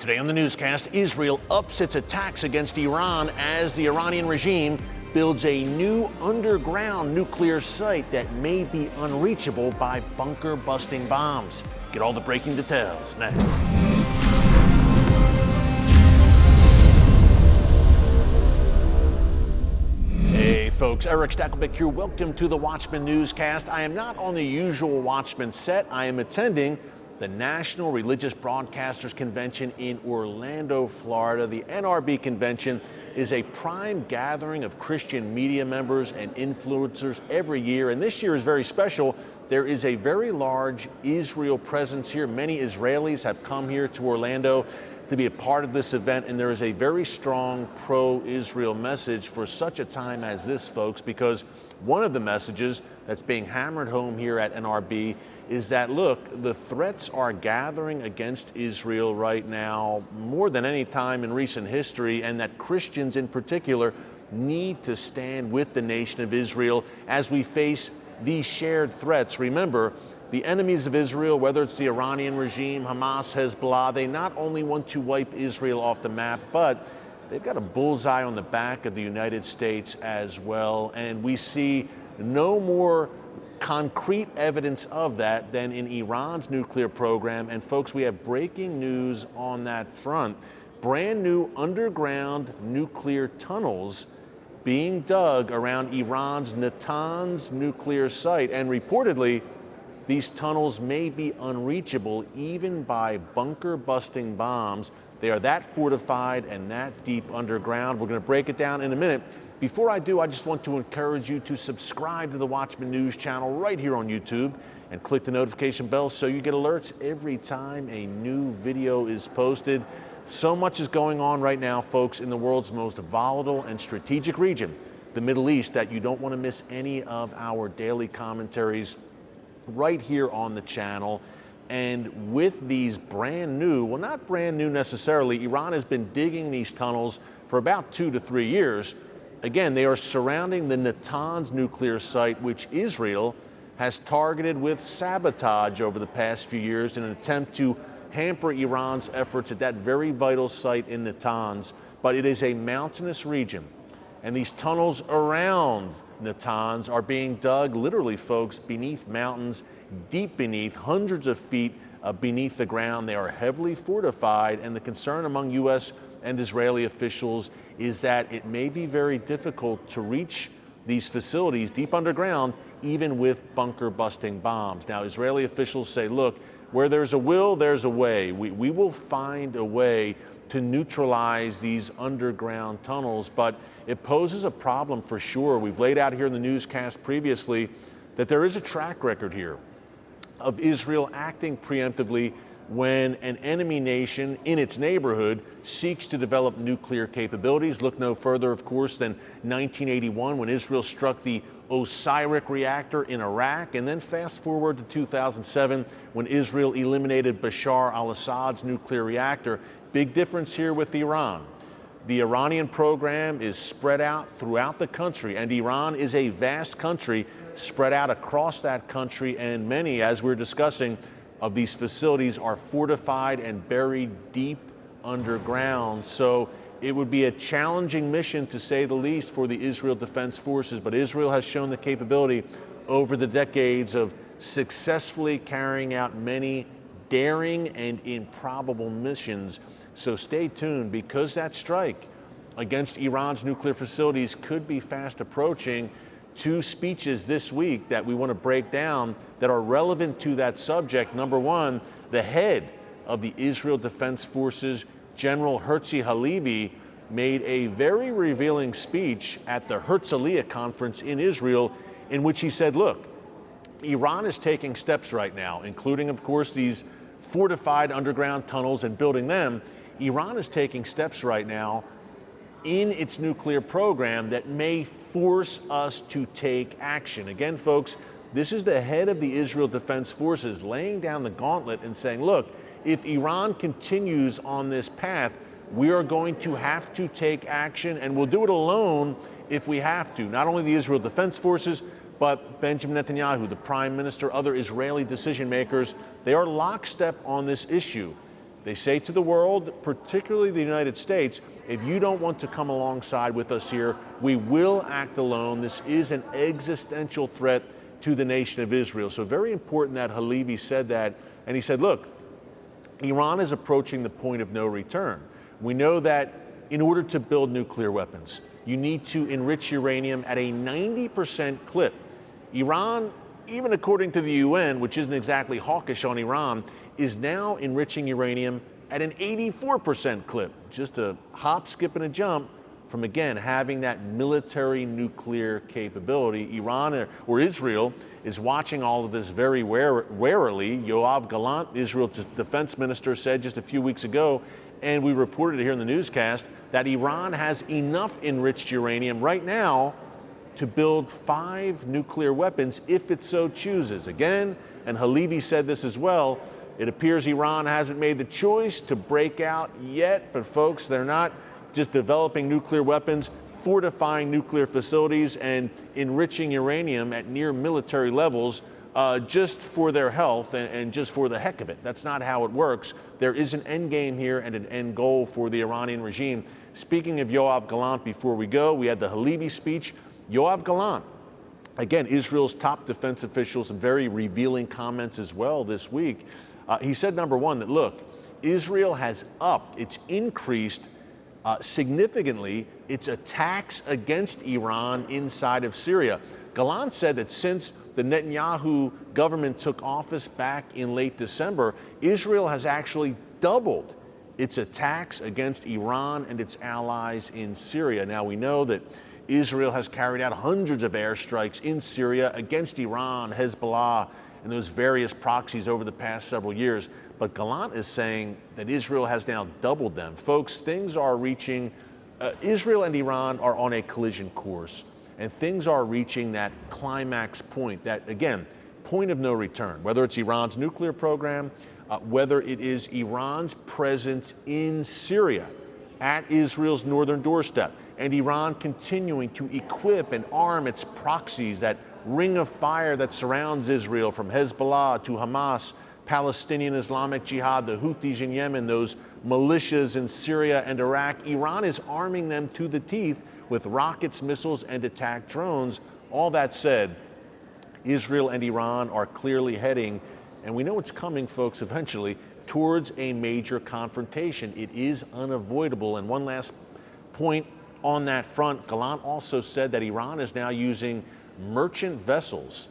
Today on the newscast, Israel ups its attacks against Iran as the Iranian regime builds a new underground nuclear site that may be unreachable by bunker-busting bombs. Get all the breaking details next. Hey folks, Erick Stakelbeck here. Welcome to the Watchman Newscast. I am not on the usual Watchman set. I am attending the National Religious Broadcasters Convention in Orlando, Florida. The NRB convention is a prime gathering of Christian media members and influencers every year, and this year is very special. There is a very large Israel presence here. Many Israelis have come here to Orlando to be a part of this event, and there is a very strong pro-Israel message for such a time as this, folks, because one of the messages that's being hammered home here at NRB is that, look, the threats are gathering against Israel right now more than any time in recent history, and that Christians in particular need to stand with the nation of Israel as we face these shared threats. Remember, the enemies of Israel, whether it's the Iranian regime, Hamas, Hezbollah, they not only want to wipe Israel off the map, but they've got a bullseye on the back of the United States as well. And we see no more concrete evidence of that than in Iran's nuclear program. And folks, we have breaking news on that front. Brand new underground nuclear tunnels being dug around Iran's Natanz nuclear site. And reportedly, these tunnels may be unreachable even by bunker-busting bombs. They are that fortified and that deep underground. We're going to break it down in a minute. Before I do, I just want to encourage you to subscribe to the Watchman News channel right here on YouTube and click the notification bell so you get alerts every time a new video is posted. So much is going on right now, folks, in the world's most volatile and strategic region, the Middle East, that you don't want to miss any of our daily commentaries right here on the channel. And with these brand new, well, not brand new necessarily, Iran has been digging these tunnels for about 2 to 3 years. Again, they are surrounding the Natanz nuclear site, which Israel has targeted with sabotage over the past few years in an attempt to hamper Iran's efforts at that very vital site in Natanz. But it is a mountainous region, and these tunnels around Natanz are being dug, literally, folks, beneath mountains, deep beneath, hundreds of feet beneath the ground. They are heavily fortified, and the concern among U.S. and Israeli officials is that it may be very difficult to reach these facilities deep underground, even with bunker-busting bombs. Now, Israeli officials say, look, where there's a will, there's a way. We will find a way to neutralize these underground tunnels, but it poses a problem for sure. We've laid out here in the newscast previously that there is a track record here of Israel acting preemptively when an enemy nation in its neighborhood seeks to develop nuclear capabilities. Look no further, of course, than 1981 when Israel struck the Osiris reactor in Iraq, and then fast forward to 2007 when Israel eliminated Bashar al-Assad's nuclear reactor. Big difference here with Iran. The Iranian program is spread out throughout the country, and Iran is a vast country spread out across that country, and many, as we're discussing, of these facilities are fortified and buried deep underground. So it would be a challenging mission, to say the least, for the Israel Defense Forces, but Israel has shown the capability over the decades of successfully carrying out many daring and improbable missions. So stay tuned, because that strike against Iran's nuclear facilities could be fast approaching. 2 speeches this week that we want to break down that are relevant to that subject. Number one, the head of the Israel Defense Forces, General Herzi Halevi, made a very revealing speech at the Herzliya conference in Israel, in which he said, look, Iran is taking steps right now, including, of course, these fortified underground tunnels and building them. Iran is taking steps right now in its nuclear program that may force us to take action. Again, folks, this is the head of the Israel Defense Forces laying down the gauntlet and saying, look, if Iran continues on this path, we are going to have to take action, and we'll do it alone if we have to. Not only the Israel Defense Forces, but Benjamin Netanyahu, the prime minister, other Israeli decision makers, they are lockstep on this issue. They say to the world, particularly the United States, if you don't want to come alongside with us here, we will act alone. This is an existential threat to the nation of Israel. So very important that Halevi said that. And he said, look, Iran is approaching the point of no return. We know that in order to build nuclear weapons, you need to enrich uranium at a 90% clip. Iran, even according to the UN, which isn't exactly hawkish on Iran, is now enriching uranium at an 84% clip. Just a hop, skip, and a jump from, again, having that military nuclear capability. Iran or Israel is watching all of this very warily. Yoav Gallant, Israel's defense minister, said just a few weeks ago, and we reported it here in the newscast, that Iran has enough enriched uranium right now to build 5 nuclear weapons if it so chooses. Again, and Halevi said this as well, it appears Iran hasn't made the choice to break out yet, but folks, they're not just developing nuclear weapons, fortifying nuclear facilities and enriching uranium at near military levels just for their health and just for the heck of it. That's not how it works. There is an end game here and an end goal for the Iranian regime. Speaking of Yoav Gallant, before we go, we had the Halevi speech. Yoav Gallant, again, Israel's top defense official, some very revealing comments as well this week. He said, number one, that look, Israel has increased significantly its attacks against Iran inside of Syria. Gallant said that since the Netanyahu government took office back in late December, Israel has actually doubled its attacks against Iran and its allies in Syria. Now, we know that Israel has carried out hundreds of airstrikes in Syria against Iran, Hezbollah, and those various proxies over the past several years. But Gallant is saying that Israel has now doubled them. Folks, things are reaching, Israel and Iran are on a collision course, and things are reaching that climax point, that, again, point of no return, whether it's Iran's nuclear program, whether it is Iran's presence in Syria at Israel's northern doorstep, and Iran continuing to equip and arm its proxies, that ring of fire that surrounds Israel from Hezbollah to Hamas, Palestinian Islamic Jihad, the Houthis in Yemen, those militias in Syria and Iraq. Iran is arming them to the teeth with rockets, missiles, and attack drones. All that said, Israel and Iran are clearly heading, and we know it's coming, folks, eventually, towards a major confrontation. It is unavoidable. And one last point on that front, Gallant also said that Iran is now using merchant vessels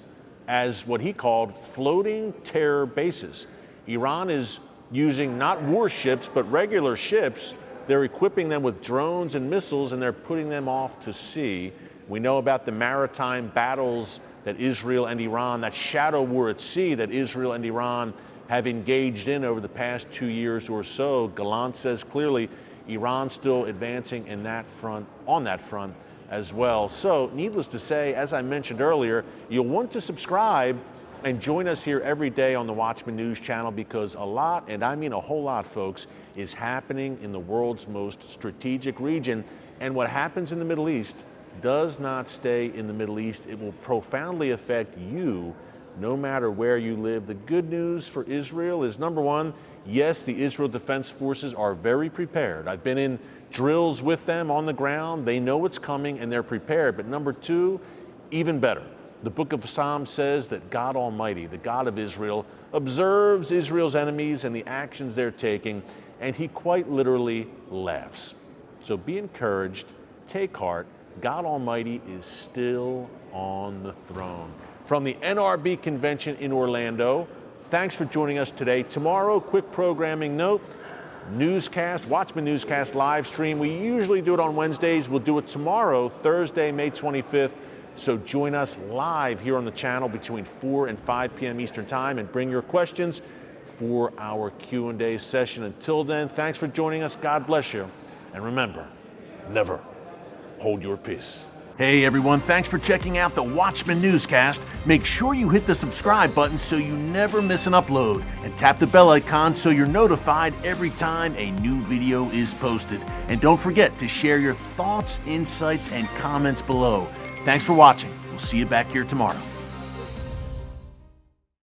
as what he called floating terror bases. Iran is using not warships, but regular ships. They're equipping them with drones and missiles, and they're putting them off to sea. We know about the maritime battles that Israel and Iran, that shadow war at sea that Israel and Iran have engaged in over the past 2 years or so. Gallant says clearly Iran's still advancing in that front, on that front as well. So needless to say, as I mentioned earlier, you'll want to subscribe and join us here every day on the Watchman News channel, because a lot, and I mean a whole lot, folks, is happening in the world's most strategic region. And what happens in the Middle East does not stay in the Middle East. It will profoundly affect you no matter where you live. The good news for Israel is, number one, yes, the Israel Defense Forces are very prepared. I've been in drills with them on the ground. They know what's coming and they're prepared. But number two, even better, the book of Psalms says that God Almighty, the God of Israel, observes Israel's enemies and the actions they're taking, and he quite literally laughs. So be encouraged, take heart. God Almighty is still on the throne. From the NRB convention in Orlando, thanks for joining us today. Tomorrow, quick programming note, newscast, Watchman Newscast live stream. We usually do it on Wednesdays. We'll do it tomorrow, Thursday, May 25th. So join us live here on the channel between 4 and 5 p.m. Eastern Time, and bring your questions for our Q&A session. Until then, thanks for joining us. God bless you. And remember, never hold your peace. Hey everyone, thanks for checking out the Watchman Newscast. Make sure you hit the subscribe button so you never miss an upload, and tap the bell icon so you're notified every time a new video is posted. And don't forget to share your thoughts, insights, and comments below. Thanks for watching. We'll see you back here tomorrow.